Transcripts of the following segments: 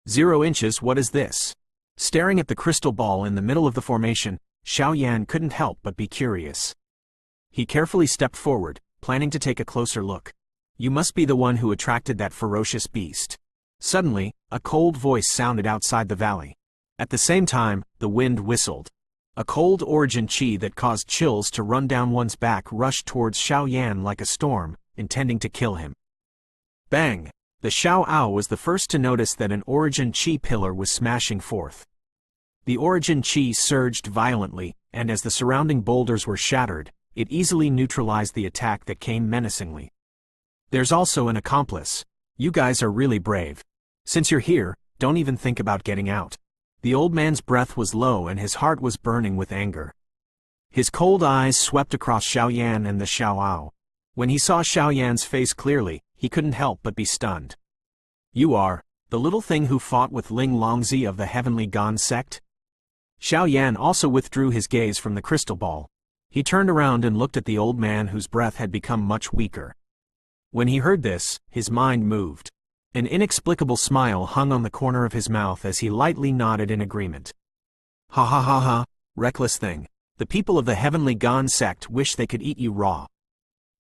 0 inches, what is this? Staring at the crystal ball in the middle of the formation, Xiao Yan couldn't help but be curious. He carefully stepped forward, planning to take a closer look. You must be the one who attracted that ferocious beast. Suddenly, a cold voice sounded outside the valley. At the same time, the wind whistled. A cold origin chi that caused chills to run down one's back rushed towards Xiao Yan like a storm, intending to kill him. Bang! The Xiao Ao was the first to notice that an origin chi pillar was smashing forth. The origin chi surged violently, and as the surrounding boulders were shattered, it easily neutralized the attack that came menacingly. There's also an accomplice. You guys are really brave. Since you're here, don't even think about getting out. The old man's breath was low and his heart was burning with anger. His cold eyes swept across Xiao Yan and the Xiao Ao. When he saw Xiao Yan's face clearly, he couldn't help but be stunned. You are the little thing who fought with Ling Longzi of the Heavenly Gan sect? Xiao Yan also withdrew his gaze from the crystal ball. He turned around and looked at the old man whose breath had become much weaker. When he heard this, his mind moved. An inexplicable smile hung on the corner of his mouth as he lightly nodded in agreement. Ha ha ha ha, reckless thing. The people of the Heavenly Gan sect wish they could eat you raw.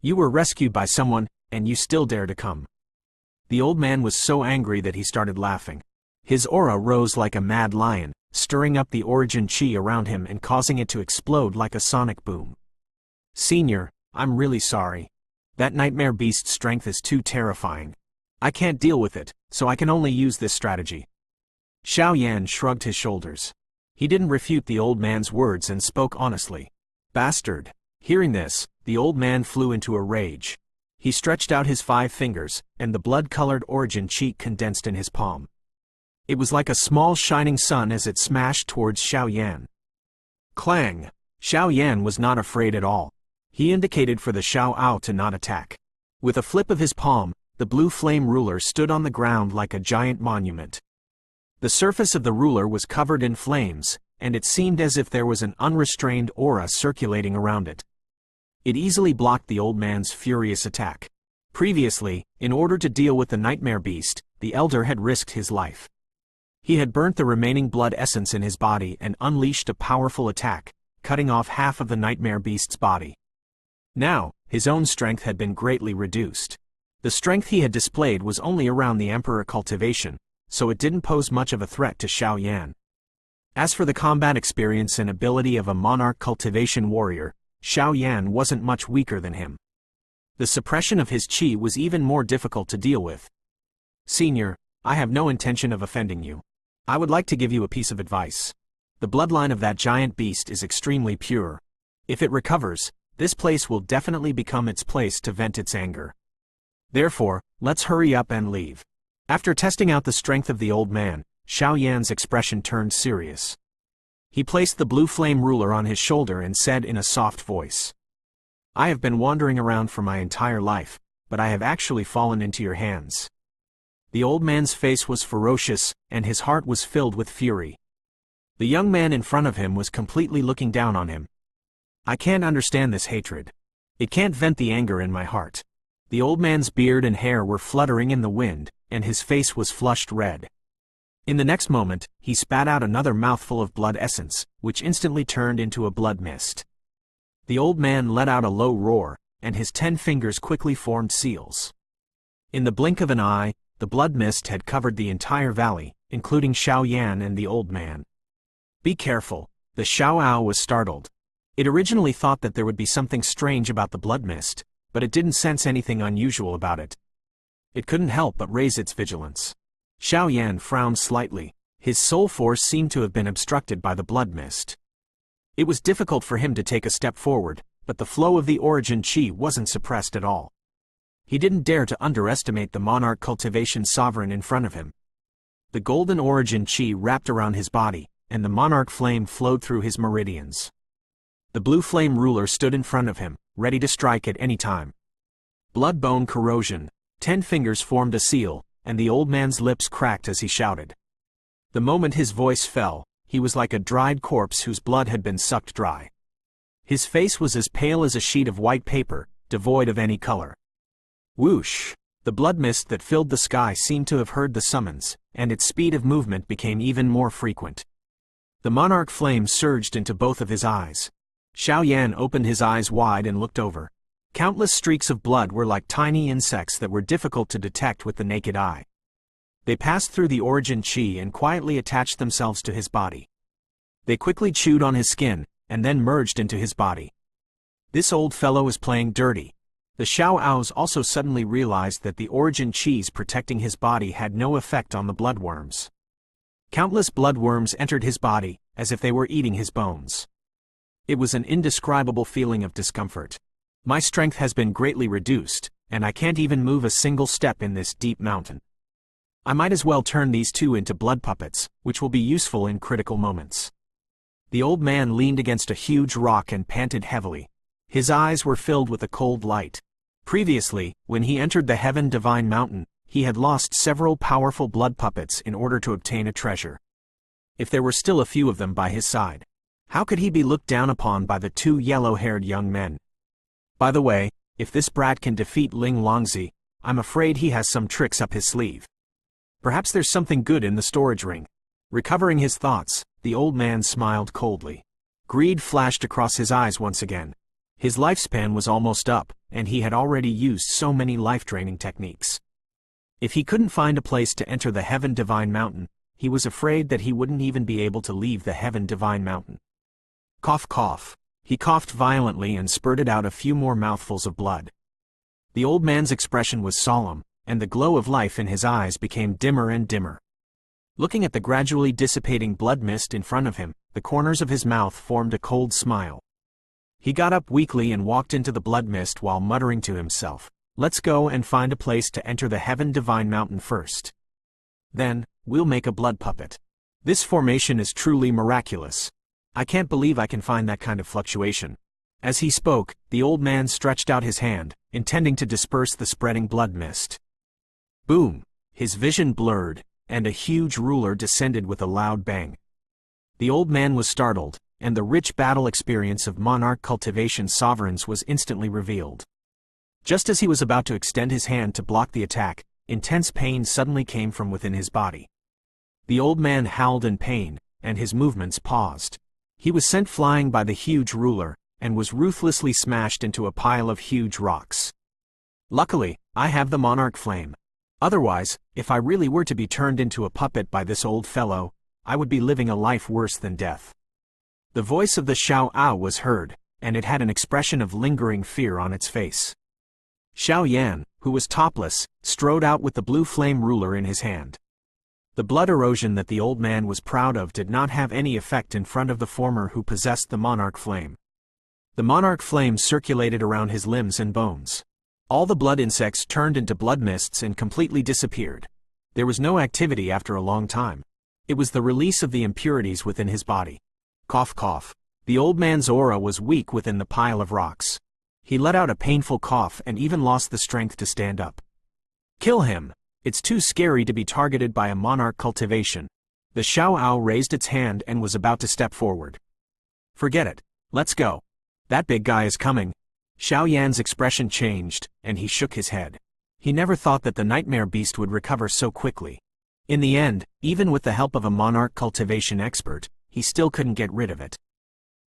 You were rescued by someone, and you still dare to come. The old man was so angry that he started laughing. His aura rose like a mad lion, stirring up the origin chi around him and causing it to explode like a sonic boom. Senior, I'm really sorry. That nightmare beast's strength is too terrifying. I can't deal with it, so I can only use this strategy. Xiao Yan shrugged his shoulders. He didn't refute the old man's words and spoke honestly. Bastard. Hearing this, the old man flew into a rage. He stretched out his 5 fingers, and the blood-colored origin chi condensed in his palm. It was like a small shining sun as it smashed towards Xiao Yan. Clang! Xiao Yan was not afraid at all. He indicated for the Xiao Ao to not attack. With a flip of his palm, the blue flame ruler stood on the ground like a giant monument. The surface of the ruler was covered in flames, and it seemed as if there was an unrestrained aura circulating around it. It easily blocked the old man's furious attack. Previously, in order to deal with the nightmare beast, the elder had risked his life. He had burnt the remaining blood essence in his body and unleashed a powerful attack, cutting off half of the nightmare beast's body. Now, his own strength had been greatly reduced. The strength he had displayed was only around the Emperor cultivation, so it didn't pose much of a threat to Xiao Yan. As for the combat experience and ability of a monarch cultivation warrior, Xiao Yan wasn't much weaker than him. The suppression of his chi was even more difficult to deal with. Senior, I have no intention of offending you. I would like to give you a piece of advice. The bloodline of that giant beast is extremely pure. If it recovers, this place will definitely become its place to vent its anger. Therefore, let's hurry up and leave. After testing out the strength of the old man, Xiao Yan's expression turned serious. He placed the blue flame ruler on his shoulder and said in a soft voice, I have been wandering around for my entire life, but I have actually fallen into your hands. The old man's face was ferocious, and his heart was filled with fury. The young man in front of him was completely looking down on him. I can't understand this hatred. It can't vent the anger in my heart. The old man's beard and hair were fluttering in the wind, and his face was flushed red. In the next moment, he spat out another mouthful of blood essence, which instantly turned into a blood mist. The old man let out a low roar, and his 10 fingers quickly formed seals. In the blink of an eye, the blood mist had covered the entire valley, including Xiao Yan and the old man. Be careful, the Xiao Ao was startled. It originally thought that there would be something strange about the blood mist, but it didn't sense anything unusual about it. It couldn't help but raise its vigilance. Xiao Yan frowned slightly. His soul force seemed to have been obstructed by the blood mist. It was difficult for him to take a step forward, but the flow of the origin chi wasn't suppressed at all. He didn't dare to underestimate the monarch cultivation sovereign in front of him. The golden origin chi wrapped around his body, and the monarch flame flowed through his meridians. The blue flame ruler stood in front of him, ready to strike at any time. Blood-bone corrosion. 10 fingers formed a seal, and the old man's lips cracked as he shouted. The moment his voice fell, he was like a dried corpse whose blood had been sucked dry. His face was as pale as a sheet of white paper, devoid of any color. Whoosh! The blood mist that filled the sky seemed to have heard the summons, and its speed of movement became even more frequent. The monarch flame surged into both of his eyes. Xiao Yan opened his eyes wide and looked over. Countless streaks of blood were like tiny insects that were difficult to detect with the naked eye. They passed through the origin chi and quietly attached themselves to his body. They quickly chewed on his skin, and then merged into his body. This old fellow is playing dirty. The Xiao Aos also suddenly realized that the origin chis protecting his body had no effect on the bloodworms. Countless bloodworms entered his body, as if they were eating his bones. It was an indescribable feeling of discomfort. My strength has been greatly reduced, and I can't even move a single step in this deep mountain. I might as well turn these two into blood puppets, which will be useful in critical moments. The old man leaned against a huge rock and panted heavily. His eyes were filled with a cold light. Previously, when he entered the Heaven Divine Mountain, he had lost several powerful blood puppets in order to obtain a treasure. If there were still a few of them by his side, how could he be looked down upon by the two yellow-haired young men? By the way, if this brat can defeat Ling Longzi, I'm afraid he has some tricks up his sleeve. Perhaps there's something good in the storage ring. Recovering his thoughts, the old man smiled coldly. Greed flashed across his eyes once again. His lifespan was almost up, and he had already used so many life-draining techniques. If he couldn't find a place to enter the Heaven Divine Mountain, he was afraid that he wouldn't even be able to leave the Heaven Divine Mountain. Cough cough. He coughed violently and spurted out a few more mouthfuls of blood. The old man's expression was solemn, and the glow of life in his eyes became dimmer and dimmer. Looking at the gradually dissipating blood mist in front of him, the corners of his mouth formed a cold smile. He got up weakly and walked into the blood mist while muttering to himself, "Let's go and find a place to enter the Heaven Divine Mountain first. Then, we'll make a blood puppet. This formation is truly miraculous. I can't believe I can find that kind of fluctuation." As he spoke, the old man stretched out his hand, intending to disperse the spreading blood mist. Boom! His vision blurred, and a huge ruler descended with a loud bang. The old man was startled, and the rich battle experience of monarch cultivation sovereigns was instantly revealed. Just as he was about to extend his hand to block the attack, intense pain suddenly came from within his body. The old man howled in pain, and his movements paused. He was sent flying by the huge ruler, and was ruthlessly smashed into a pile of huge rocks. Luckily, I have the monarch flame. Otherwise, if I really were to be turned into a puppet by this old fellow, I would be living a life worse than death. The voice of the Xiao Ao was heard, and it had an expression of lingering fear on its face. Xiao Yan, who was topless, strode out with the blue flame ruler in his hand. The blood erosion that the old man was proud of did not have any effect in front of the former who possessed the monarch flame. The monarch flame circulated around his limbs and bones. All the blood insects turned into blood mists and completely disappeared. There was no activity after a long time. It was the release of the impurities within his body. Cough cough. The old man's aura was weak within the pile of rocks. He let out a painful cough and even lost the strength to stand up. Kill him! It's too scary to be targeted by a monarch cultivation. The Xiao Ao raised its hand and was about to step forward. Forget it. Let's go. That big guy is coming. Xiao Yan's expression changed, and he shook his head. He never thought that the nightmare beast would recover so quickly. In the end, even with the help of a monarch cultivation expert, he still couldn't get rid of it.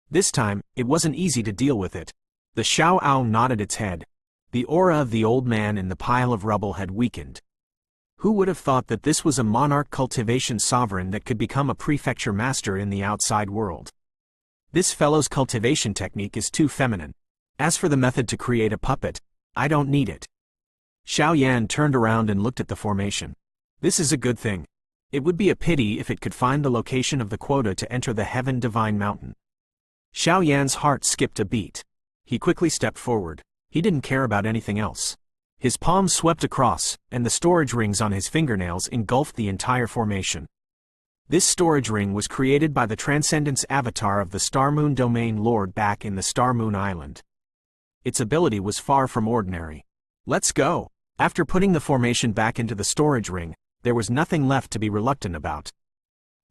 This time, it wasn't easy to deal with it. The Xiao Ao nodded its head. The aura of the old man in the pile of rubble had weakened. Who would have thought that this was a monarch cultivation sovereign that could become a prefecture master in the outside world? This fellow's cultivation technique is too feminine. As for the method to create a puppet, I don't need it. Xiao Yan turned around and looked at the formation. This is a good thing. It would be a pity if it could find the location of the quota to enter the Heaven Divine Mountain. Xiao Yan's heart skipped a beat. He quickly stepped forward. He didn't care about anything else. His palms swept across, and the storage rings on his fingernails engulfed the entire formation. This storage ring was created by the Transcendence Avatar of the Star Moon Domain Lord back in the Star Moon Island. Its ability was far from ordinary. Let's go! After putting the formation back into the storage ring, there was nothing left to be reluctant about.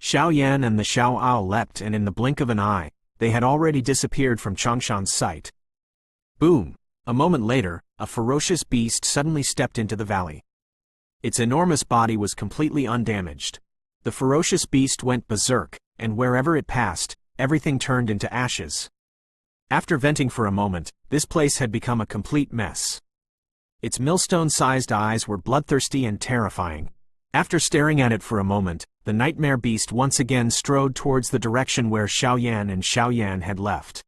Xiao Yan and the Xiao Ao leapt, and in the blink of an eye, they had already disappeared from Changshan's sight. Boom! A moment later, a ferocious beast suddenly stepped into the valley. Its enormous body was completely undamaged. The ferocious beast went berserk, and wherever it passed, everything turned into ashes. After venting for a moment, this place had become a complete mess. Its millstone-sized eyes were bloodthirsty and terrifying. After staring at it for a moment, the nightmare beast once again strode towards the direction where Xiaoyan and Xiaoyan had left.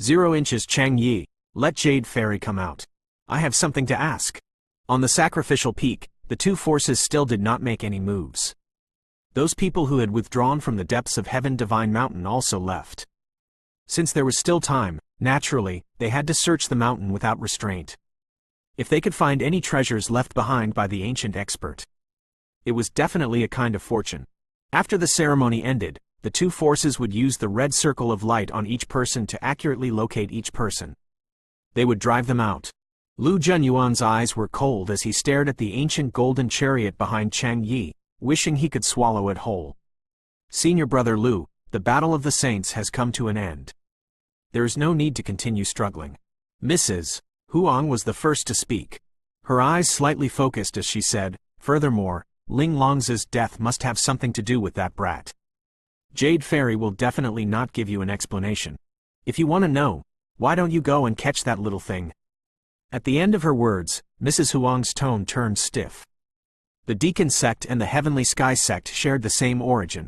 0 inches Chang Yi, let Jade Fairy come out. I have something to ask. On the sacrificial peak, the two forces still did not make any moves. Those people who had withdrawn from the depths of Heaven Divine Mountain also left. Since there was still time, naturally, they had to search the mountain without restraint. If they could find any treasures left behind by the ancient expert, it was definitely a kind of fortune. After the ceremony ended, the two forces would use the red circle of light on each person to accurately locate each person. They would drive them out. Lu Junyuan's eyes were cold as he stared at the ancient golden chariot behind Chang Yi, wishing he could swallow it whole. Senior brother Lu, the battle of the saints has come to an end. There is no need to continue struggling. Mrs. Huang was the first to speak. Her eyes slightly focused as she said, furthermore, Ling Long's death must have something to do with that brat. Jade Fairy will definitely not give you an explanation. If you want to know, why don't you go and catch that little thing? At the end of her words, Mrs. Huang's tone turned stiff. The Deacon sect and the Heavenly Sky sect shared the same origin.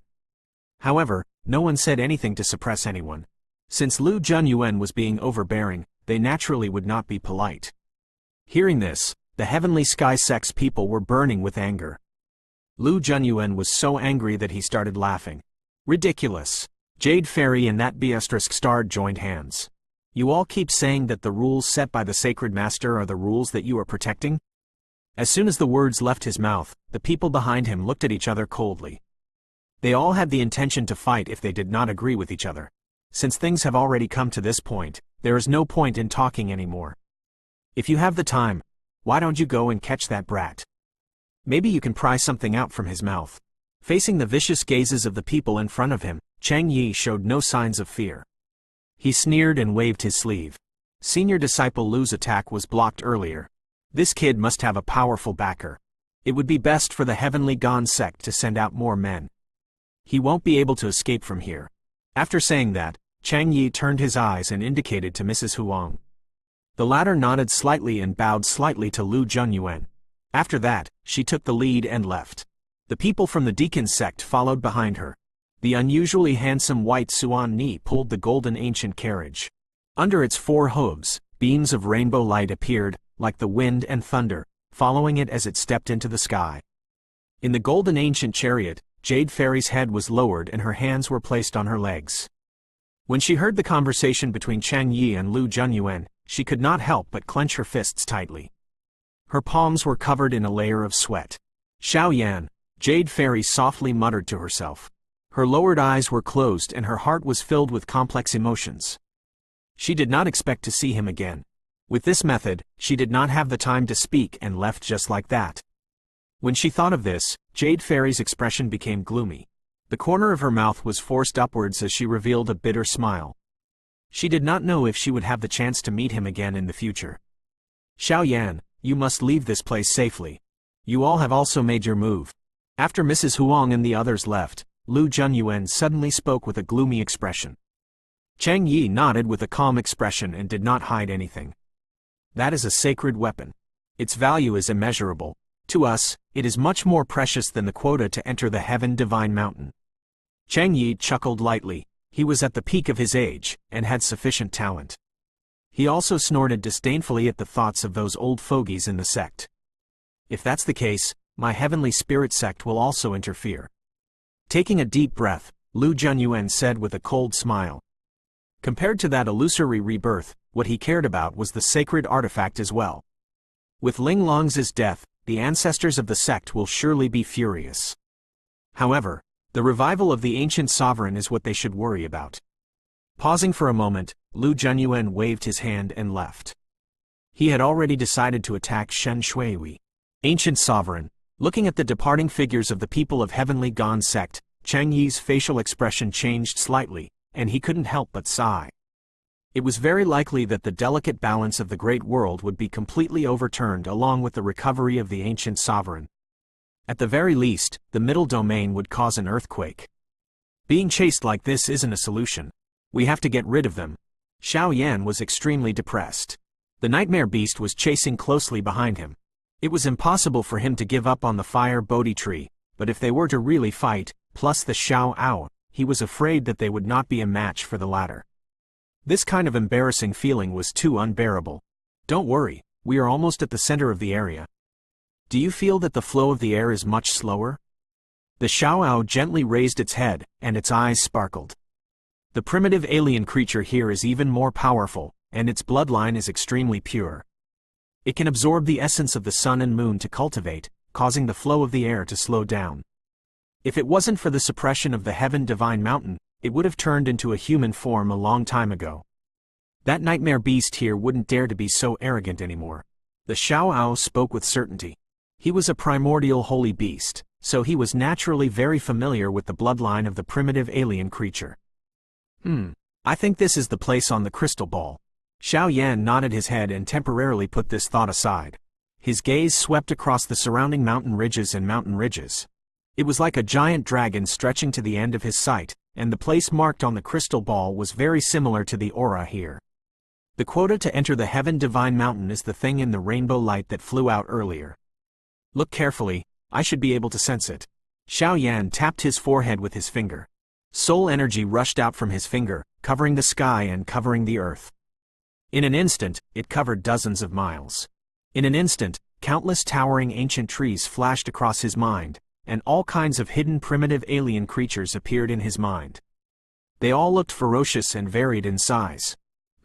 However, no one said anything to suppress anyone. Since Lu Junyuan was being overbearing, they naturally would not be polite. Hearing this, the Heavenly Sky sect's people were burning with anger. Lu Junyuan was so angry that he started laughing. Ridiculous. Jade Fairy and that Btth2 Stard joined hands. You all keep saying that the rules set by the Sacred Master are the rules that you are protecting? As soon as the words left his mouth, the people behind him looked at each other coldly. They all had the intention to fight if they did not agree with each other. Since things have already come to this point, there is no point in talking anymore. If you have the time, why don't you go and catch that brat? Maybe you can pry something out from his mouth. Facing the vicious gazes of the people in front of him, Chang Yi showed no signs of fear. He sneered and waved his sleeve. Senior disciple Lu's attack was blocked earlier. This kid must have a powerful backer. It would be best for the Heavenly Gon sect to send out more men. He won't be able to escape from here. After saying that, Chang Yi turned his eyes and indicated to Mrs. Huang. The latter nodded slightly and bowed slightly to Lu Junyuan. After that, she took the lead and left. The people from the Deacon sect followed behind her. The unusually handsome white Suan Ni pulled the golden ancient carriage. Under its 4 hooves, beams of rainbow light appeared, like the wind and thunder, following it as it stepped into the sky. In the golden ancient chariot, Jade Fairy's head was lowered and her hands were placed on her legs. When she heard the conversation between Chang Yi and Lu Junyuan, she could not help but clench her fists tightly. Her palms were covered in a layer of sweat. Xiaoyan, Jade Fairy softly muttered to herself. Her lowered eyes were closed and her heart was filled with complex emotions. She did not expect to see him again. With this method, she did not have the time to speak and left just like that. When she thought of this, Jade Fairy's expression became gloomy. The corner of her mouth was forced upwards as she revealed a bitter smile. She did not know if she would have the chance to meet him again in the future. Xiaoyan, you must leave this place safely. You all have also made your move. After Mrs. Huang and the others left, Lu Junyuan suddenly spoke with a gloomy expression. Chang Yi nodded with a calm expression and did not hide anything. That is a sacred weapon. Its value is immeasurable. To us, it is much more precious than the quota to enter the Heaven Divine Mountain. Chang Yi chuckled lightly. He was at the peak of his age, and had sufficient talent. He also snorted disdainfully at the thoughts of those old fogies in the sect. If that's the case, my Heavenly Spirit sect will also interfere. Taking a deep breath, Lu Junyuan said with a cold smile. Compared to that illusory rebirth, what he cared about was the sacred artifact as well. With Ling Long's death, the ancestors of the sect will surely be furious. However, the revival of the ancient sovereign is what they should worry about. Pausing for a moment, Lu Junyuan waved his hand and left. He had already decided to attack Shen Shuihui. Ancient sovereign. Looking at the departing figures of the people of Heavenly Gon sect, Chang Yi's facial expression changed slightly, and he couldn't help but sigh. It was very likely that the delicate balance of the great world would be completely overturned along with the recovery of the ancient sovereign. At the very least, the middle domain would cause an earthquake. Being chased like this isn't a solution. We have to get rid of them. Xiao Yan was extremely depressed. The nightmare beast was chasing closely behind him. It was impossible for him to give up on the fire Bodhi tree, but if they were to really fight, plus the Xiao Ao, he was afraid that they would not be a match for the latter. This kind of embarrassing feeling was too unbearable. Don't worry, we are almost at the center of the area. Do you feel that the flow of the air is much slower? The Xiao Ao gently raised its head, and its eyes sparkled. The primitive alien creature here is even more powerful, and its bloodline is extremely pure. It can absorb the essence of the sun and moon to cultivate, causing the flow of the air to slow down. If it wasn't for the suppression of the Heaven Divine Mountain, it would have turned into a human form a long time ago. That nightmare beast here wouldn't dare to be so arrogant anymore. The Xiao Ao spoke with certainty. He was a primordial holy beast, so he was naturally very familiar with the bloodline of the primitive alien creature. I think this is the place on the crystal ball. Xiao Yan nodded his head and temporarily put this thought aside. His gaze swept across the surrounding mountain ridges and mountain ridges. It was like a giant dragon stretching to the end of his sight, and the place marked on the crystal ball was very similar to the aura here. The quota to enter the Heaven Divine Mountain is the thing in the rainbow light that flew out earlier. Look carefully, I should be able to sense it. Xiao Yan tapped his forehead with his finger. Soul energy rushed out from his finger, covering the sky and covering the earth. In an instant, it covered dozens of miles. In an instant, countless towering ancient trees flashed across his mind, and all kinds of hidden primitive alien creatures appeared in his mind. They all looked ferocious and varied in size.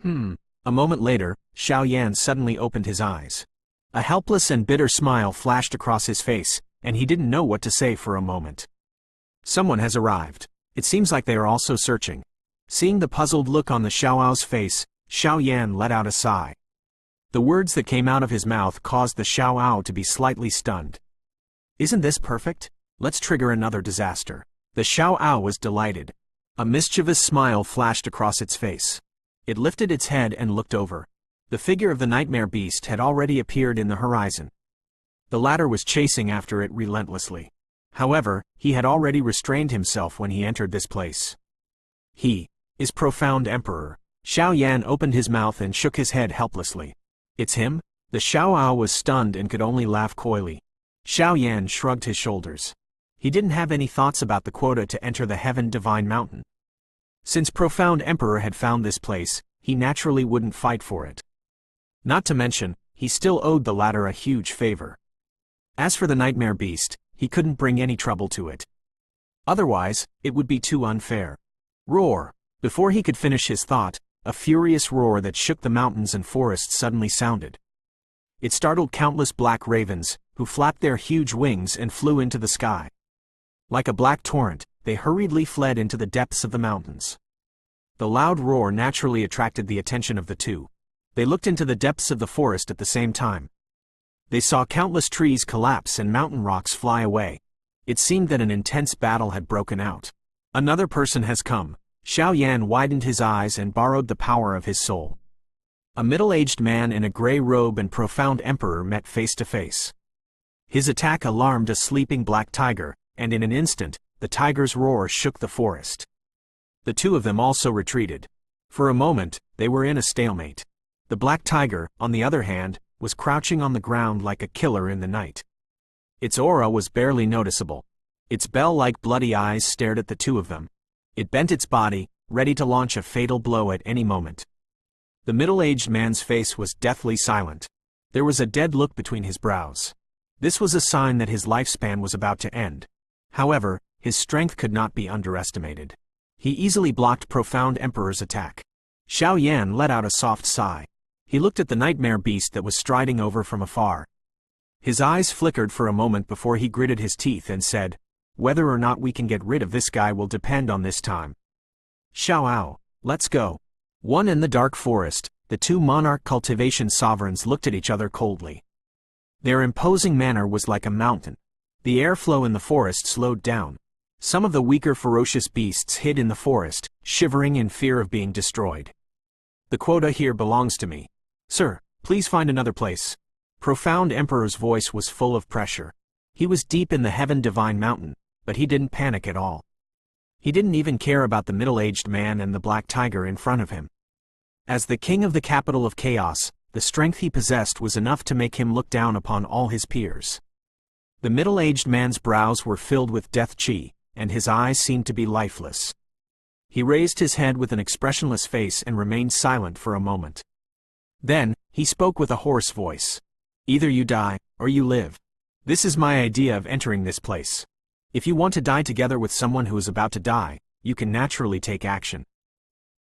A moment later, Xiao Yan suddenly opened his eyes. A helpless and bitter smile flashed across his face, and he didn't know what to say for a moment. Someone has arrived. It seems like they are also searching. Seeing the puzzled look on the Xiao Ao's face, Xiao Yan let out a sigh. The words that came out of his mouth caused the Xiao Ao to be slightly stunned. Isn't this perfect? Let's trigger another disaster. The Xiao Ao was delighted. A mischievous smile flashed across its face. It lifted its head and looked over. The figure of the nightmare beast had already appeared in the horizon. The latter was chasing after it relentlessly. However, he had already restrained himself when he entered this place. He is Profound Emperor. Xiao Yan opened his mouth and shook his head helplessly. It's him? The Xiao Ao was stunned and could only laugh coyly. Xiao Yan shrugged his shoulders. He didn't have any thoughts about the quota to enter the Heaven Divine Mountain. Since Profound Emperor had found this place, he naturally wouldn't fight for it. Not to mention, he still owed the latter a huge favor. As for the nightmare beast, he couldn't bring any trouble to it. Otherwise, it would be too unfair. Roar! Before he could finish his thought, a furious roar that shook the mountains and forests suddenly sounded. It startled countless black ravens, who flapped their huge wings and flew into the sky. Like a black torrent, they hurriedly fled into the depths of the mountains. The loud roar naturally attracted the attention of the two. They looked into the depths of the forest at the same time. They saw countless trees collapse and mountain rocks fly away. It seemed that an intense battle had broken out. Another person has come. Xiao Yan widened his eyes and borrowed the power of his soul. A middle-aged man in a gray robe and Profound Emperor met face to face. His attack alarmed a sleeping black tiger, and in an instant, the tiger's roar shook the forest. The two of them also retreated. For a moment, they were in a stalemate. The black tiger, on the other hand, was crouching on the ground like a killer in the night. Its aura was barely noticeable. Its bell-like bloody eyes stared at the two of them. It bent its body, ready to launch a fatal blow at any moment. The middle-aged man's face was deathly silent. There was a dead look between his brows. This was a sign that his lifespan was about to end. However, his strength could not be underestimated. He easily blocked Profound Emperor's attack. Xiao Yan let out a soft sigh. He looked at the nightmare beast that was striding over from afar. His eyes flickered for a moment before he gritted his teeth and said, "Whether or not we can get rid of this guy will depend on this time. Xiao Ao, let's go." One in the dark forest, the two monarch cultivation sovereigns looked at each other coldly. Their imposing manner was like a mountain. The airflow in the forest slowed down. Some of the weaker ferocious beasts hid in the forest, shivering in fear of being destroyed. The quota here belongs to me. Sir, please find another place. Profound Emperor's voice was full of pressure. He was deep in the Heaven Divine Mountain, but he didn't panic at all. He didn't even care about the middle-aged man and the black tiger in front of him. As the king of the capital of chaos, the strength he possessed was enough to make him look down upon all his peers. The middle-aged man's brows were filled with death chi, and his eyes seemed to be lifeless. He raised his head with an expressionless face and remained silent for a moment. Then, he spoke with a hoarse voice. Either you die, or you live. This is my idea of entering this place. If you want to die together with someone who is about to die, you can naturally take action.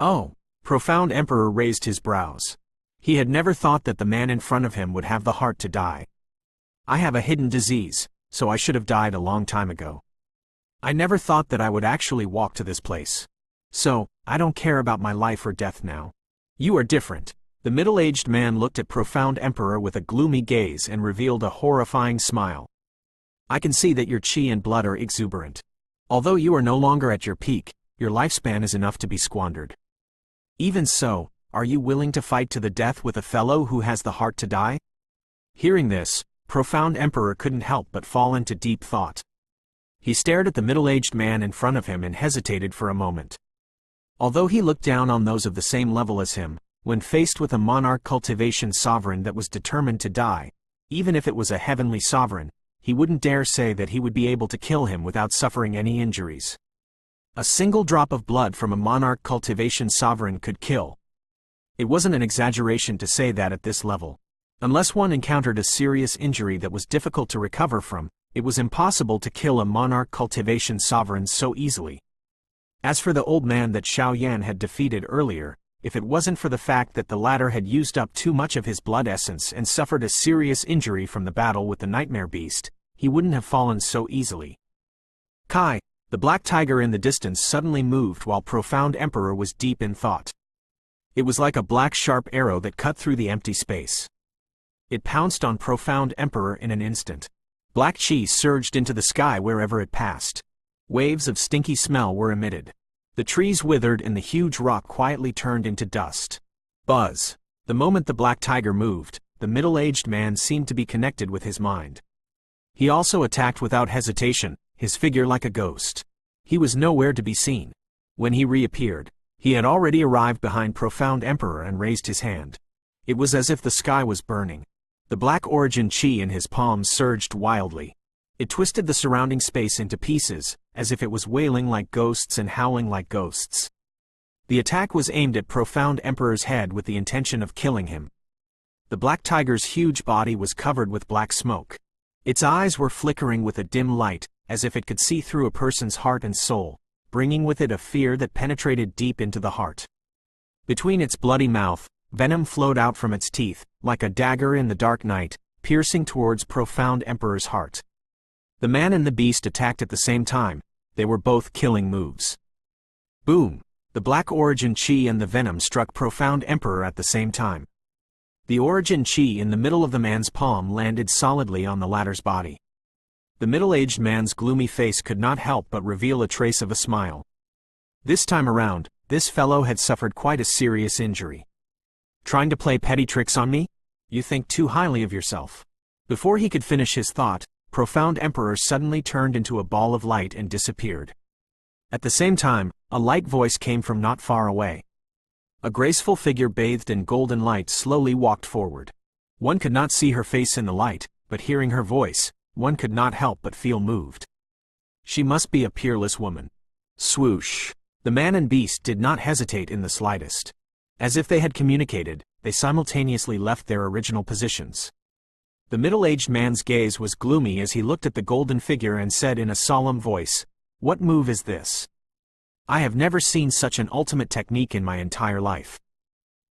Oh, Profound Emperor raised his brows. He had never thought that the man in front of him would have the heart to die. I have a hidden disease, so I should have died a long time ago. I never thought that I would actually walk to this place. So, I don't care about my life or death now. You are different. The middle-aged man looked at Profound Emperor with a gloomy gaze and revealed a horrifying smile. I can see that your chi and blood are exuberant. Although you are no longer at your peak, your lifespan is enough to be squandered. Even so, are you willing to fight to the death with a fellow who has the heart to die? Hearing this, Profound Emperor couldn't help but fall into deep thought. He stared at the middle-aged man in front of him and hesitated for a moment. Although he looked down on those of the same level as him, when faced with a monarch cultivation sovereign that was determined to die, even if it was a heavenly sovereign, he wouldn't dare say that he would be able to kill him without suffering any injuries. A single drop of blood from a monarch cultivation sovereign could kill. It wasn't an exaggeration to say that at this level. Unless one encountered a serious injury that was difficult to recover from, it was impossible to kill a monarch cultivation sovereign so easily. As for the old man that Xiao Yan had defeated earlier, if it wasn't for the fact that the latter had used up too much of his blood essence and suffered a serious injury from the battle with the nightmare beast, he wouldn't have fallen so easily. Kai, the black tiger in the distance suddenly moved while Profound Emperor was deep in thought. It was like a black sharp arrow that cut through the empty space. It pounced on Profound Emperor in an instant. Black chi surged into the sky wherever it passed. Waves of stinky smell were emitted. The trees withered and the huge rock quietly turned into dust. Buzz. The moment the black tiger moved, the middle-aged man seemed to be connected with his mind. He also attacked without hesitation, his figure like a ghost. He was nowhere to be seen. When he reappeared, he had already arrived behind Profound Emperor and raised his hand. It was as if the sky was burning. The black origin chi in his palms surged wildly. It twisted the surrounding space into pieces, as if it was wailing like ghosts and howling like ghosts. The attack was aimed at Profound Emperor's head with the intention of killing him. The black tiger's huge body was covered with black smoke. Its eyes were flickering with a dim light, as if it could see through a person's heart and soul, bringing with it a fear that penetrated deep into the heart. Between its bloody mouth, venom flowed out from its teeth, like a dagger in the dark night, piercing towards Profound Emperor's heart. The man and the beast attacked at the same time. They were both killing moves. Boom! The black origin chi and the venom struck Profound Emperor at the same time. The origin chi in the middle of the man's palm landed solidly on the latter's body. The middle-aged man's gloomy face could not help but reveal a trace of a smile. This time around, this fellow had suffered quite a serious injury. Trying to play petty tricks on me? You think too highly of yourself. Before he could finish his thought, Profound Emperor suddenly turned into a ball of light and disappeared. At the same time, a light voice came from not far away. A graceful figure bathed in golden light slowly walked forward. One could not see her face in the light, but hearing her voice, one could not help but feel moved. She must be a peerless woman. Swoosh! The man and beast did not hesitate in the slightest. As if they had communicated, they simultaneously left their original positions. The middle-aged man's gaze was gloomy as he looked at the golden figure and said in a solemn voice, "What move is this? I have never seen such an ultimate technique in my entire life."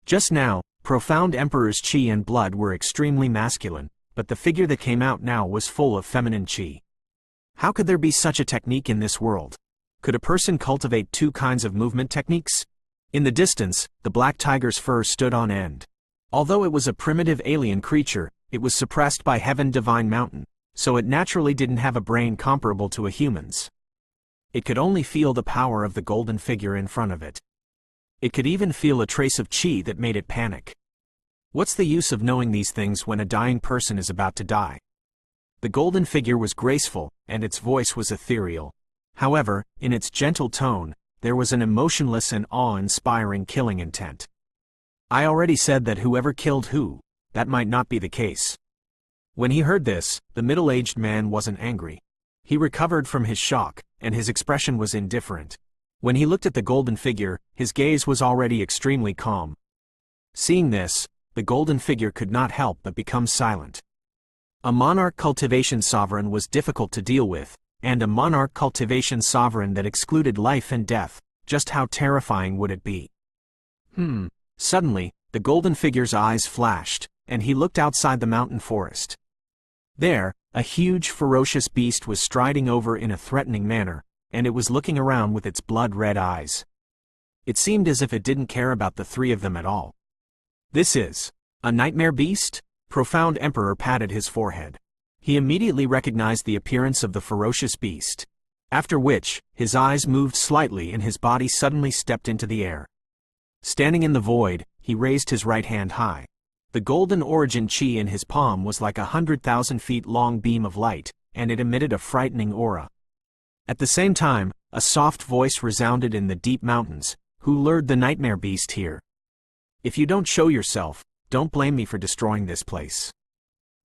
Just now, Profound Emperor's chi and blood were extremely masculine, but the figure that came out now was full of feminine chi. How could there be such a technique in this world? Could a person cultivate two kinds of movement techniques? In the distance, the black tiger's fur stood on end. Although it was a primitive alien creature, it was suppressed by Heaven Divine Mountain, so it naturally didn't have a brain comparable to a human's. It could only feel the power of the golden figure in front of it. It could even feel a trace of chi that made it panic. What's the use of knowing these things when a dying person is about to die? The golden figure was graceful, and its voice was ethereal. However, in its gentle tone, there was an emotionless and awe-inspiring killing intent. I already said that whoever killed who, that might not be the case. When he heard this, the middle-aged man wasn't angry. He recovered from his shock, and his expression was indifferent. When he looked at the golden figure, his gaze was already extremely calm. Seeing this, the golden figure could not help but become silent. A monarch cultivation sovereign was difficult to deal with, and a monarch cultivation sovereign that excluded life and death, just how terrifying would it be? Suddenly, the golden figure's eyes flashed, and he looked outside the mountain forest. There, a huge ferocious beast was striding over in a threatening manner, and it was looking around with its blood-red eyes. It seemed as if it didn't care about the three of them at all. This is a nightmare beast? Profound Emperor patted his forehead. He immediately recognized the appearance of the ferocious beast. After which, his eyes moved slightly and his body suddenly stepped into the air. Standing in the void, he raised his right hand high. The golden origin chi in his palm was like 100,000 feet long beam of light, and it emitted a frightening aura. At the same time, a soft voice resounded in the deep mountains. Who lured the nightmare beast here? If you don't show yourself, don't blame me for destroying this place.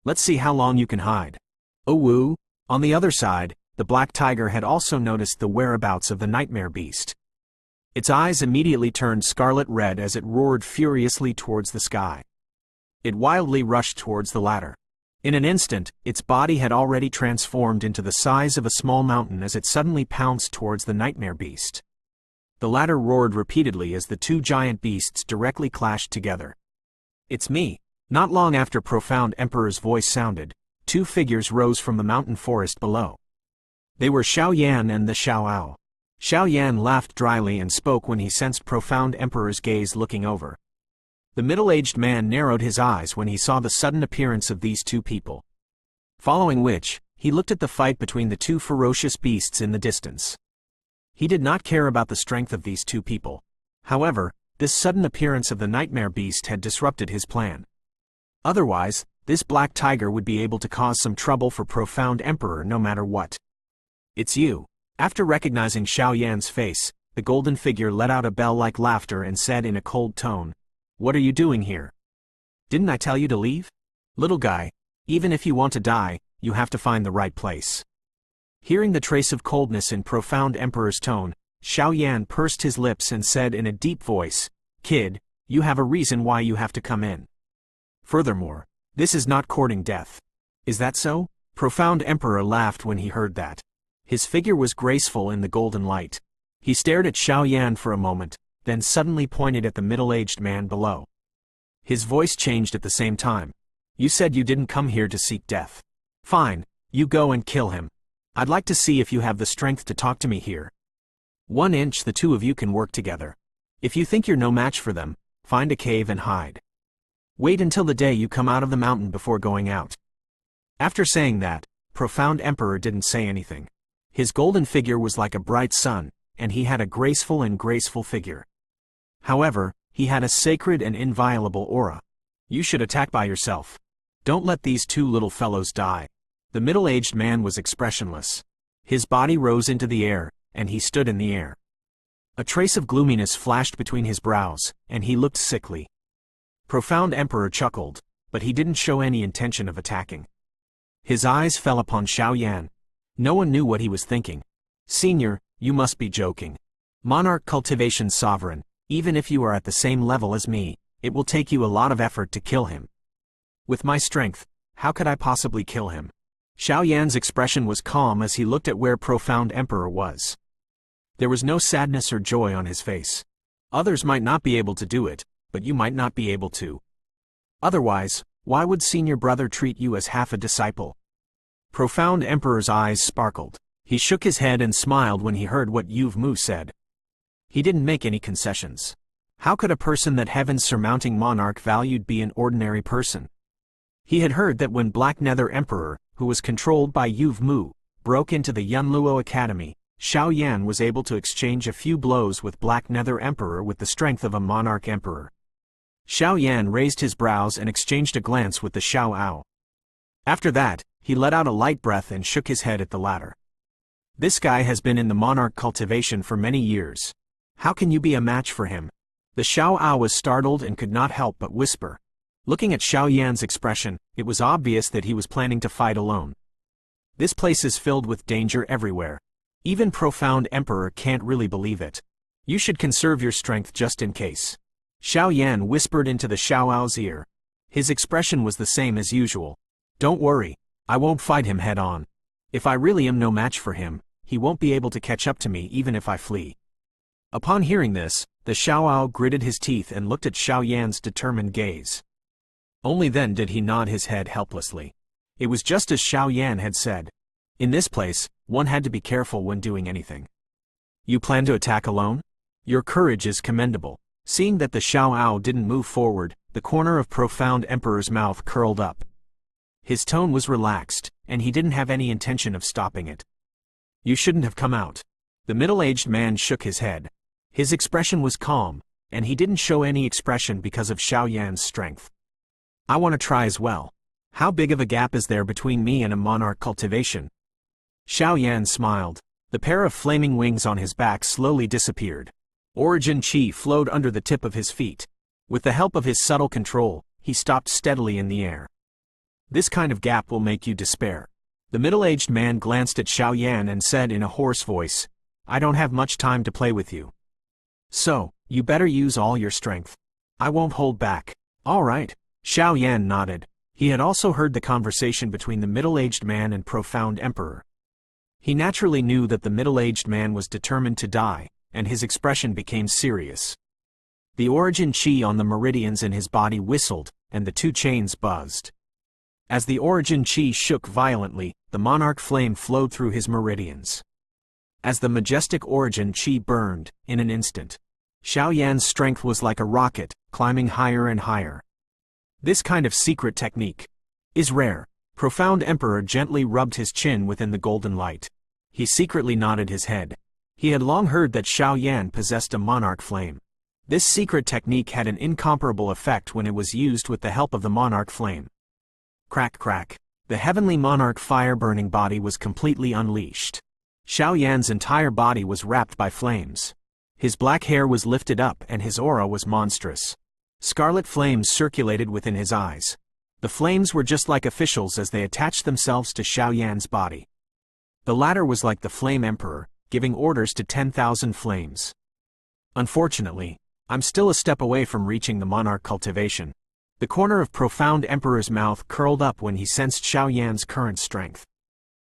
Let's see how long you can hide. Oh woo! On the other side, the black tiger had also noticed the whereabouts of the nightmare beast. Its eyes immediately turned scarlet red as it roared furiously towards the sky. It wildly rushed towards the ladder. In an instant, its body had already transformed into the size of a small mountain as it suddenly pounced towards the nightmare beast. The latter roared repeatedly as the two giant beasts directly clashed together. It's me. Not long after Profound Emperor's voice sounded, two figures rose from the mountain forest below. They were Xiao Yan and the Xiao Ao. Xiao Yan laughed dryly and spoke when he sensed Profound Emperor's gaze looking over. The middle-aged man narrowed his eyes when he saw the sudden appearance of these two people. Following which, he looked at the fight between the two ferocious beasts in the distance. He did not care about the strength of these two people. However, this sudden appearance of the nightmare beast had disrupted his plan. Otherwise, this black tiger would be able to cause some trouble for Profound Emperor no matter what. It's you. After recognizing Xiao Yan's face, the golden figure let out a bell-like laughter and said in a cold tone, "What are you doing here? Didn't I tell you to leave? Little guy, even if you want to die, you have to find the right place." Hearing the trace of coldness in Profound Emperor's tone, Xiao Yan pursed his lips and said in a deep voice, "Kid, you have a reason why you have to come in. Furthermore, this is not courting death. Is that so?" Profound Emperor laughed when he heard that. His figure was graceful in the golden light. He stared at Xiao Yan for a moment, then suddenly pointed at the middle-aged man below. His voice changed at the same time. "You said you didn't come here to seek death. Fine, you go and kill him. I'd like to see if you have the strength to talk to me here. 1 inch the two of you can work together. If you think you're no match for them, find a cave and hide. Wait until the day you come out of the mountain before going out." After saying that, Profound Emperor didn't say anything. His golden figure was like a bright sun, and he had a graceful figure. However, he had a sacred and inviolable aura. "You should attack by yourself. Don't let these two little fellows die." The middle-aged man was expressionless. His body rose into the air, and he stood in the air. A trace of gloominess flashed between his brows, and he looked sickly. Profound Emperor chuckled, but he didn't show any intention of attacking. His eyes fell upon Xiao Yan. No one knew what he was thinking. "Senior, you must be joking. Monarch Cultivation Sovereign, even if you are at the same level as me, it will take you a lot of effort to kill him. With my strength, how could I possibly kill him?" Xiao Yan's expression was calm as he looked at where Profound Emperor was. There was no sadness or joy on his face. "Others might not be able to do it, but you might not be able to. Otherwise, why would senior brother treat you as half a disciple?" Profound Emperor's eyes sparkled. He shook his head and smiled when he heard what Yuv Mu said. He didn't make any concessions. How could a person that heaven's surmounting monarch valued be an ordinary person? He had heard that when Black Nether Emperor, who was controlled by Yuv Mu, broke into the Yunluo Academy, Xiao Yan was able to exchange a few blows with Black Nether Emperor with the strength of a monarch emperor. Xiao Yan raised his brows and exchanged a glance with the Xiao Ao. After that, he let out a light breath and shook his head at the latter. This guy has been in the monarch cultivation for many years. How can you be a match for him? The Xiao Ao was startled and could not help but whisper. Looking at Xiao Yan's expression, it was obvious that he was planning to fight alone. This place is filled with danger everywhere. Even Profound Emperor can't really believe it. You should conserve your strength just in case. Xiao Yan whispered into the Xiao Ao's ear. His expression was the same as usual. Don't worry, I won't fight him head on. If I really am no match for him, he won't be able to catch up to me even if I flee. Upon hearing this, the Xiao Ao gritted his teeth and looked at Xiao Yan's determined gaze. Only then did he nod his head helplessly. It was just as Xiao Yan had said. In this place, one had to be careful when doing anything. You plan to attack alone? Your courage is commendable. Seeing that the Xiao Ao didn't move forward, the corner of Profound Emperor's mouth curled up. His tone was relaxed, and he didn't have any intention of stopping it. You shouldn't have come out. The middle-aged man shook his head. His expression was calm, and he didn't show any expression because of Xiao Yan's strength. I want to try as well. How big of a gap is there between me and a monarch cultivation? Xiao Yan smiled. The pair of flaming wings on his back slowly disappeared. Origin Qi flowed under the tip of his feet. With the help of his subtle control, he stopped steadily in the air. This kind of gap will make you despair. The middle-aged man glanced at Xiao Yan and said in a hoarse voice, I don't have much time to play with you. So, you better use all your strength. I won't hold back. All right. Xiao Yan nodded. He had also heard the conversation between the middle-aged man and Profound Emperor. He naturally knew that the middle-aged man was determined to die, and his expression became serious. The origin Qi on the meridians in his body whistled, and the two chains buzzed. As the origin Qi shook violently, the monarch flame flowed through his meridians. As the majestic origin Qi burned, in an instant, Xiao Yan's strength was like a rocket, climbing higher and higher. This kind of secret technique is rare. Profound Emperor gently rubbed his chin within the golden light. He secretly nodded his head. He had long heard that Xiao Yan possessed a monarch flame. This secret technique had an incomparable effect when it was used with the help of the monarch flame. Crack crack. The heavenly monarch fire-burning body was completely unleashed. Xiao Yan's entire body was wrapped by flames. His black hair was lifted up and his aura was monstrous. Scarlet flames circulated within his eyes. The flames were just like officials as they attached themselves to Xiao Yan's body. The latter was like the Flame Emperor, giving orders to 10,000 flames. Unfortunately, I'm still a step away from reaching the monarch cultivation. The corner of Profound Emperor's mouth curled up when he sensed Xiao Yan's current strength.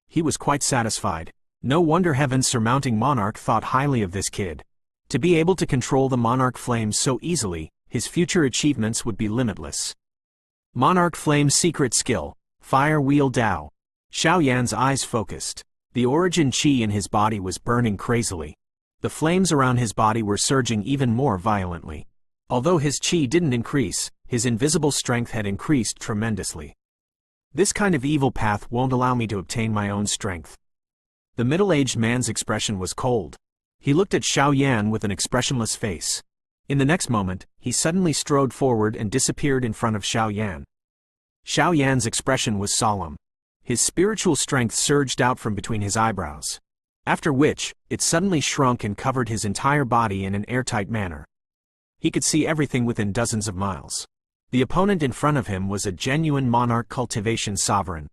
He was quite satisfied. No wonder Heaven's surmounting monarch thought highly of this kid. To be able to control the monarch flames so easily, his future achievements would be limitless. Monarch Flame's secret skill, Fire Wheel Dao. Xiao Yan's eyes focused. The origin Qi in his body was burning crazily. The flames around his body were surging even more violently. Although his Qi didn't increase, his invisible strength had increased tremendously. This kind of evil path won't allow me to obtain my own strength. The middle-aged man's expression was cold. He looked at Xiao Yan with an expressionless face. In the next moment, he suddenly strode forward and disappeared in front of Xiao Yan. Xiao Yan's expression was solemn. His spiritual strength surged out from between his eyebrows. After which, it suddenly shrunk and covered his entire body in an airtight manner. He could see everything within dozens of miles. The opponent in front of him was a genuine monarch cultivation sovereign.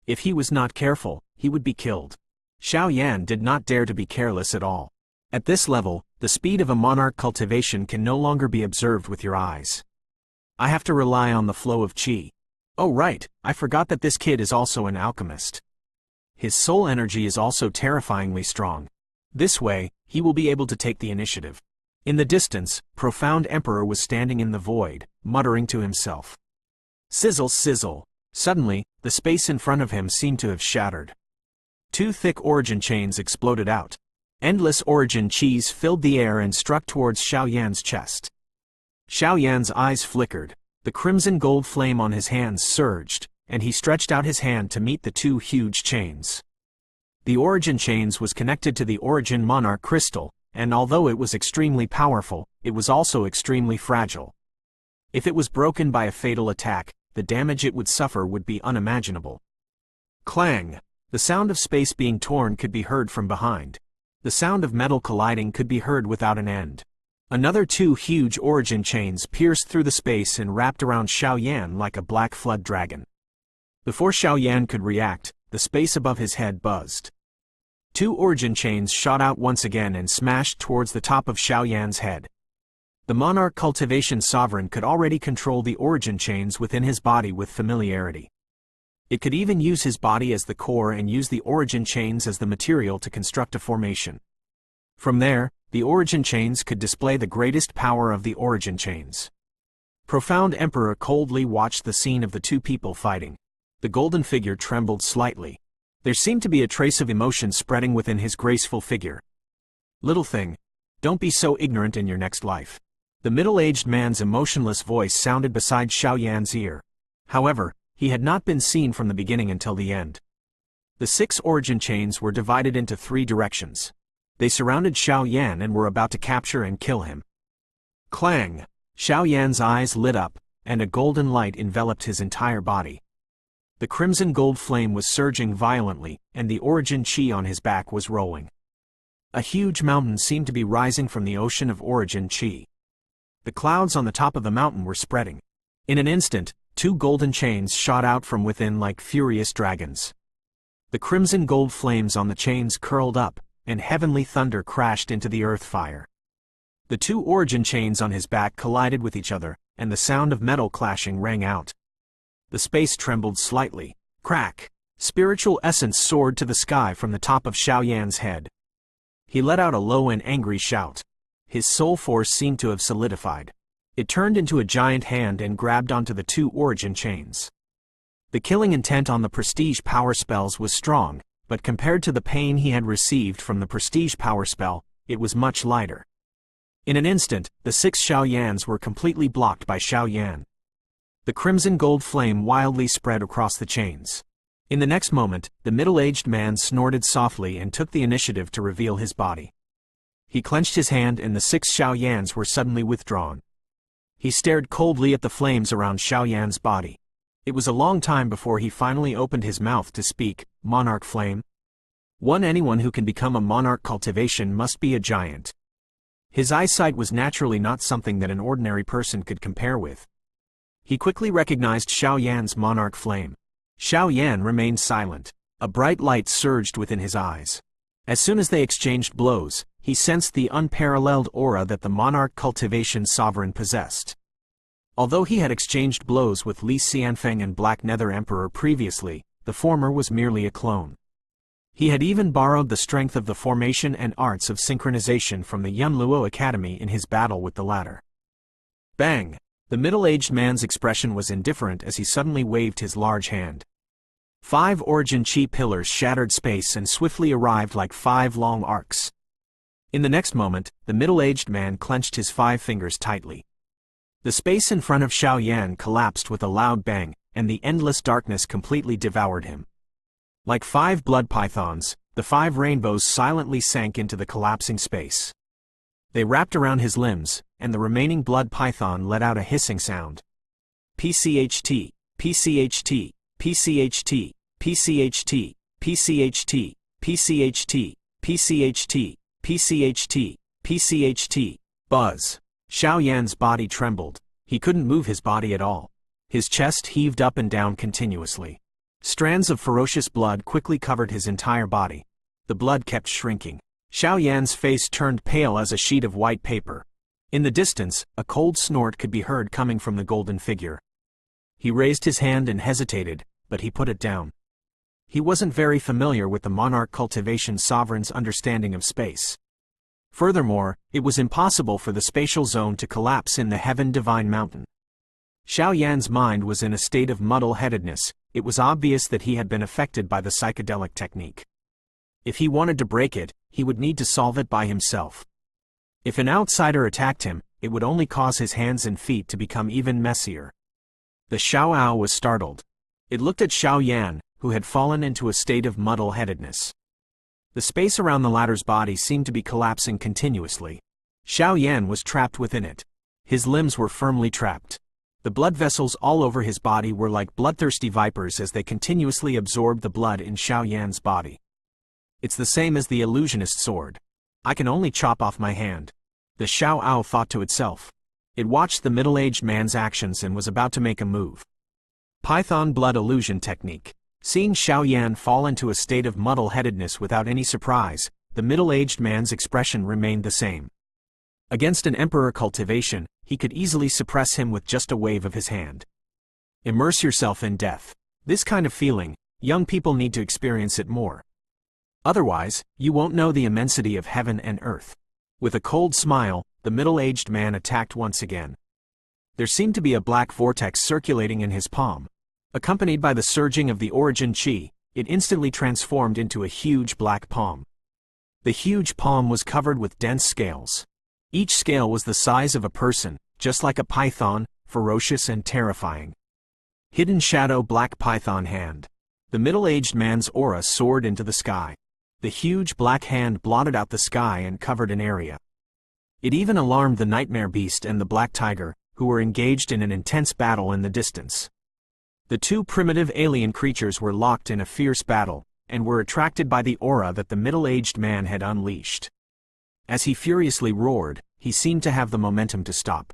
If he was not careful, he would be killed. Xiao Yan did not dare to be careless at all. At this level, the speed of a monarch cultivation can no longer be observed with your eyes. I have to rely on the flow of qi. Oh right, I forgot that this kid is also an alchemist. His soul energy is also terrifyingly strong. This way, he will be able to take the initiative. In the distance, Profound Emperor was standing in the void, muttering to himself. Sizzle sizzle. Suddenly, the space in front of him seemed to have shattered. Two thick origin chains exploded out. Endless origin qis filled the air and struck towards Xiao Yan's chest. Xiao Yan's eyes flickered. The crimson gold flame on his hands surged, and he stretched out his hand to meet the two huge chains. The origin chains was connected to the origin monarch crystal, and although it was extremely powerful, it was also extremely fragile. If it was broken by a fatal attack, the damage it would suffer would be unimaginable. Clang! The sound of space being torn could be heard from behind. The sound of metal colliding could be heard without an end. Another two huge origin chains pierced through the space and wrapped around Xiao Yan like a black flood dragon. Before Xiao Yan could react, the space above his head buzzed. Two origin chains shot out once again and smashed towards the top of Xiao Yan's head. The monarch cultivation sovereign could already control the origin chains within his body with familiarity. It could even use his body as the core and use the origin chains as the material to construct a formation. From there, the origin chains could display the greatest power of the origin chains. Profound Emperor coldly watched the scene of the two people fighting. The golden figure trembled slightly. There seemed to be a trace of emotion spreading within his graceful figure. Little thing, don't be so ignorant in your next life. The middle-aged man's emotionless voice sounded beside Xiao Yan's ear. However, he had not been seen from the beginning until the end. The 6 origin chains were divided into 3 directions. They surrounded Xiao Yan and were about to capture and kill him. Clang! Xiao Yan's eyes lit up, and a golden light enveloped his entire body. The crimson gold flame was surging violently, and the origin chi on his back was rolling. A huge mountain seemed to be rising from the ocean of origin chi. The clouds on the top of the mountain were spreading. In an instant, 2 golden chains shot out from within like furious dragons. The crimson gold flames on the chains curled up, and heavenly thunder crashed into the earth fire. The 2 origin chains on his back collided with each other, and the sound of metal clashing rang out. The space trembled slightly. Crack! Spiritual essence soared to the sky from the top of Xiao Yan's head. He let out a low and angry shout. His soul force seemed to have solidified. It turned into a giant hand and grabbed onto the 2 origin chains. The killing intent on the prestige power spells was strong, but compared to the pain he had received from the prestige power spell, it was much lighter. In an instant, the 6 Xiao Yans were completely blocked by Xiao Yan. The crimson gold flame wildly spread across the chains. In the next moment, the middle-aged man snorted softly and took the initiative to reveal his body. He clenched his hand and the 6 Xiao Yans were suddenly withdrawn. He stared coldly at the flames around Xiao Yan's body. It was a long time before he finally opened his mouth to speak. Monarch Flame? Anyone who can become a monarch cultivation must be a giant. His eyesight was naturally not something that an ordinary person could compare with. He quickly recognized Xiao Yan's monarch flame. Xiao Yan remained silent. A bright light surged within his eyes. As soon as they exchanged blows, he sensed the unparalleled aura that the monarch cultivation sovereign possessed. Although he had exchanged blows with Li Xianfeng and Black Nether Emperor previously, the former was merely a clone. He had even borrowed the strength of the formation and arts of synchronization from the Yunluo Academy in his battle with the latter. Bang! The middle-aged man's expression was indifferent as he suddenly waved his large hand. 5 origin chi pillars shattered space and swiftly arrived like 5 long arcs. In the next moment, the middle-aged man clenched his 5 fingers tightly. The space in front of Xiao Yan collapsed with a loud bang, and the endless darkness completely devoured him. Like 5 blood pythons, the 5 rainbows silently sank into the collapsing space. They wrapped around his limbs, and the remaining blood python let out a hissing sound. PCHT, PCHT, PCHT, PCHT, PCHT, PCHT, PCHT, PCHT, PCHT, buzz. Xiao Yan's body trembled. He couldn't move his body at all. His chest heaved up and down continuously. Strands of ferocious blood quickly covered his entire body. The blood kept shrinking. Xiao Yan's face turned pale as a sheet of white paper. In the distance, a cold snort could be heard coming from the golden figure. He raised his hand and hesitated, but he put it down. He wasn't very familiar with the monarch cultivation sovereign's understanding of space. Furthermore, it was impossible for the spatial zone to collapse in the Heaven Divine Mountain. Xiao Yan's mind was in a state of muddle-headedness. It was obvious that he had been affected by the psychedelic technique. If he wanted to break it, he would need to solve it by himself. If an outsider attacked him, it would only cause his hands and feet to become even messier. The Xiaoao was startled. It looked at Xiao Yan, who had fallen into a state of muddle-headedness. The space around the latter's body seemed to be collapsing continuously. Xiao Yan was trapped within it. His limbs were firmly trapped. The blood vessels all over his body were like bloodthirsty vipers as they continuously absorbed the blood in Xiao Yan's body. It's the same as the illusionist's sword. I can only chop off my hand. The Xiao Ao thought to itself. It watched the middle-aged man's actions and was about to make a move. Python blood illusion technique. Seeing Xiao Yan fall into a state of muddle-headedness without any surprise, the middle-aged man's expression remained the same. Against an emperor cultivation, he could easily suppress him with just a wave of his hand. Immerse yourself in death. This kind of feeling, young people need to experience it more. Otherwise, you won't know the immensity of heaven and earth. With a cold smile, the middle-aged man attacked once again. There seemed to be a black vortex circulating in his palm. Accompanied by the surging of the origin chi, it instantly transformed into a huge black palm. The huge palm was covered with dense scales. Each scale was the size of a person, just like a python, ferocious and terrifying. Hidden shadow black python hand. The middle-aged man's aura soared into the sky. The huge black hand blotted out the sky and covered an area. It even alarmed the nightmare beast and the black tiger, who were engaged in an intense battle in the distance. The two primitive alien creatures were locked in a fierce battle, and were attracted by the aura that the middle-aged man had unleashed. As he furiously roared, he seemed to have the momentum to stop.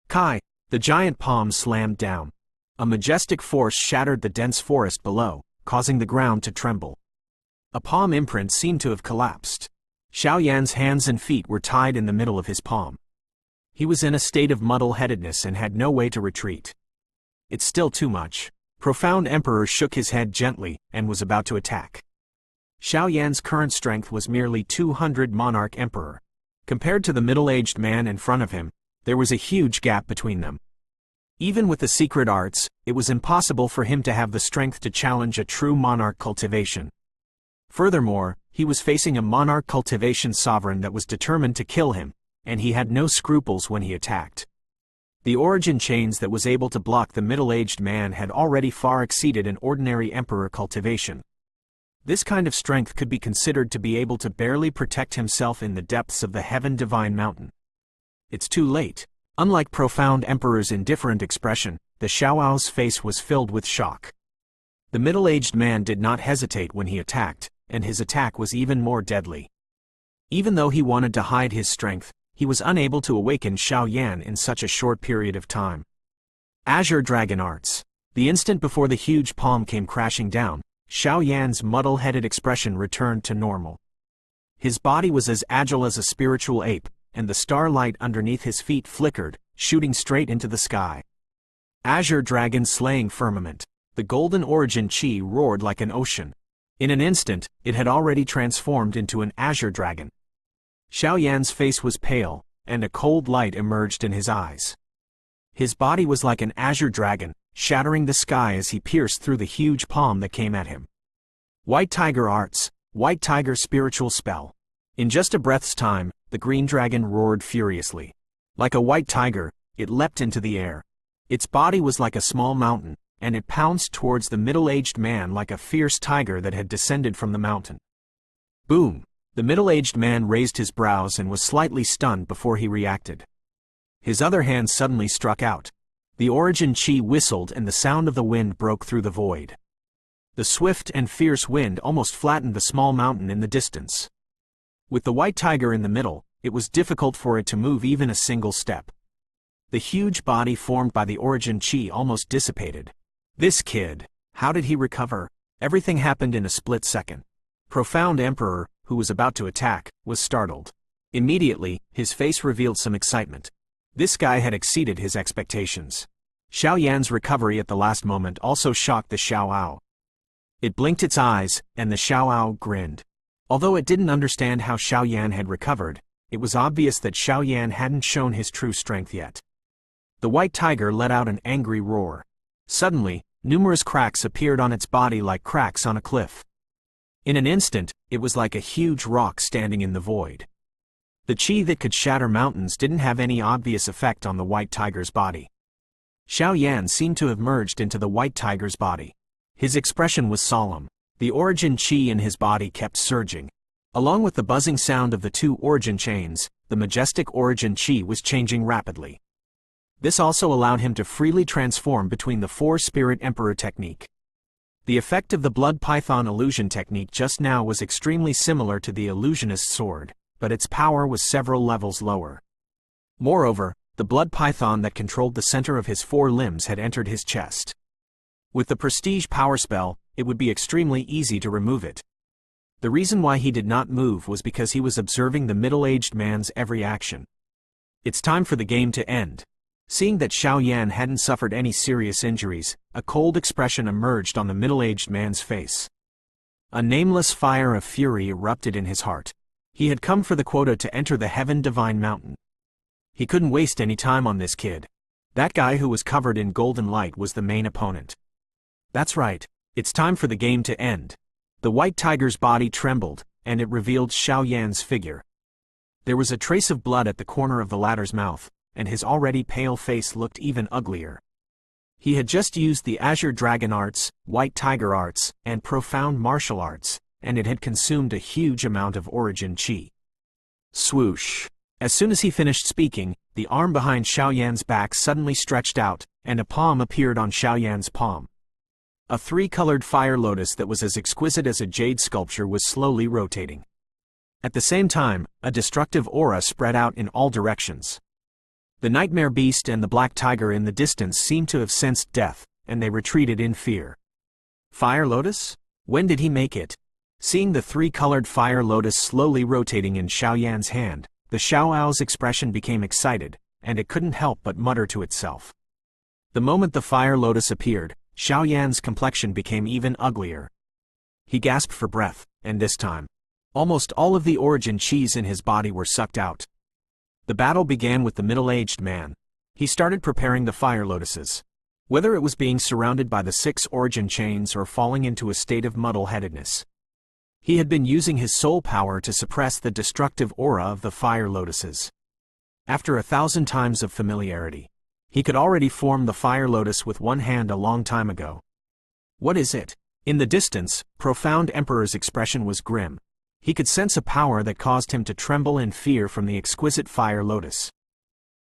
Kai! The giant palm slammed down. A majestic force shattered the dense forest below, causing the ground to tremble. A palm imprint seemed to have collapsed. Xiao Yan's hands and feet were tied in the middle of his palm. He was in a state of muddle-headedness and had no way to retreat. It's still too much. Profound Emperor shook his head gently and was about to attack. Xiao Yan's current strength was merely 200 Monarch Emperor. Compared to the middle-aged man in front of him, there was a huge gap between them. Even with the secret arts, it was impossible for him to have the strength to challenge a true monarch cultivation. Furthermore, he was facing a monarch cultivation sovereign that was determined to kill him, and he had no scruples when he attacked. The origin chains that was able to block the middle-aged man had already far exceeded an ordinary emperor cultivation. This kind of strength could be considered to be able to barely protect himself in the depths of the Heaven Divine Mountain. It's too late. Unlike Profound Emperor's indifferent expression, the Xiaoao's face was filled with shock. The middle-aged man did not hesitate when he attacked, and his attack was even more deadly. Even though he wanted to hide his strength, he was unable to awaken Xiao Yan in such a short period of time. Azure Dragon Arts. The instant before the huge palm came crashing down, Xiao Yan's muddle-headed expression returned to normal. His body was as agile as a spiritual ape, and the starlight underneath his feet flickered, shooting straight into the sky. Azure Dragon Slaying Firmament. The golden origin chi roared like an ocean. In an instant, it had already transformed into an azure dragon. Xiao Yan's face was pale, and a cold light emerged in his eyes. His body was like an azure dragon, shattering the sky as he pierced through the huge palm that came at him. White Tiger Arts. White Tiger Spiritual Spell. In just a breath's time, the green dragon roared furiously. Like a white tiger, it leapt into the air. Its body was like a small mountain, and it pounced towards the middle-aged man like a fierce tiger that had descended from the mountain. Boom! The middle-aged man raised his brows and was slightly stunned before he reacted. His other hand suddenly struck out. The origin chi whistled and the sound of the wind broke through the void. The swift and fierce wind almost flattened the small mountain in the distance. With the white tiger in the middle, it was difficult for it to move even a single step. The huge body formed by the origin chi almost dissipated. This kid, how did he recover? Everything happened in a split second. Profound Emperor, who was about to attack, was startled. Immediately, his face revealed some excitement. This guy had exceeded his expectations. Xiao Yan's recovery at the last moment also shocked the Xiaoao. It blinked its eyes, and the Xiaoao grinned. Although it didn't understand how Xiao Yan had recovered, it was obvious that Xiao Yan hadn't shown his true strength yet. The white tiger let out an angry roar. Suddenly, numerous cracks appeared on its body like cracks on a cliff. In an instant, it was like a huge rock standing in the void. The chi that could shatter mountains didn't have any obvious effect on the white tiger's body. Xiao Yan seemed to have merged into the white tiger's body. His expression was solemn. The origin chi in his body kept surging. Along with the buzzing sound of the two origin chains, the majestic origin chi was changing rapidly. This also allowed him to freely transform between the four Spirit Emperor technique. The effect of the Blood Python illusion technique just now was extremely similar to the illusionist's sword, but its power was several levels lower. Moreover, the Blood Python that controlled the center of his four limbs had entered his chest. With the prestige power spell, it would be extremely easy to remove it. The reason why he did not move was because he was observing the middle-aged man's every action. It's time for the game to end. Seeing that Xiao Yan hadn't suffered any serious injuries, a cold expression emerged on the middle-aged man's face. A nameless fire of fury erupted in his heart. He had come for the quota to enter the Heaven Divine Mountain. He couldn't waste any time on this kid. That guy who was covered in golden light was the main opponent. That's right, it's time for the game to end. The white tiger's body trembled, and it revealed Xiao Yan's figure. There was a trace of blood at the corner of the latter's mouth, and his already pale face looked even uglier. He had just used the Azure Dragon Arts, White Tiger Arts, and Profound Martial Arts, and it had consumed a huge amount of origin chi. Swoosh! As soon as he finished speaking, the arm behind Xiao Yan's back suddenly stretched out, and a palm appeared on Xiao Yan's palm. A three-colored fire lotus that was as exquisite as a jade sculpture was slowly rotating. At the same time, a destructive aura spread out in all directions. The nightmare beast and the black tiger in the distance seemed to have sensed death, and they retreated in fear. Fire lotus? When did he make it? Seeing the three-colored fire lotus slowly rotating in Xiao Yan's hand, the Xiaoao's expression became excited, and it couldn't help but mutter to itself. The moment the fire lotus appeared, Xiao Yan's complexion became even uglier. He gasped for breath, and this time, almost all of the origin chis in his body were sucked out. The battle began with the middle-aged man. He started preparing the fire lotuses. Whether it was being surrounded by the 6 origin chains or falling into a state of muddle-headedness, he had been using his soul power to suppress the destructive aura of the fire lotuses. After 1,000 times of familiarity, he could already form the fire lotus with one hand a long time ago. What is it? In the distance, Profound Emperor's expression was grim. He could sense a power that caused him to tremble in fear from the exquisite fire lotus.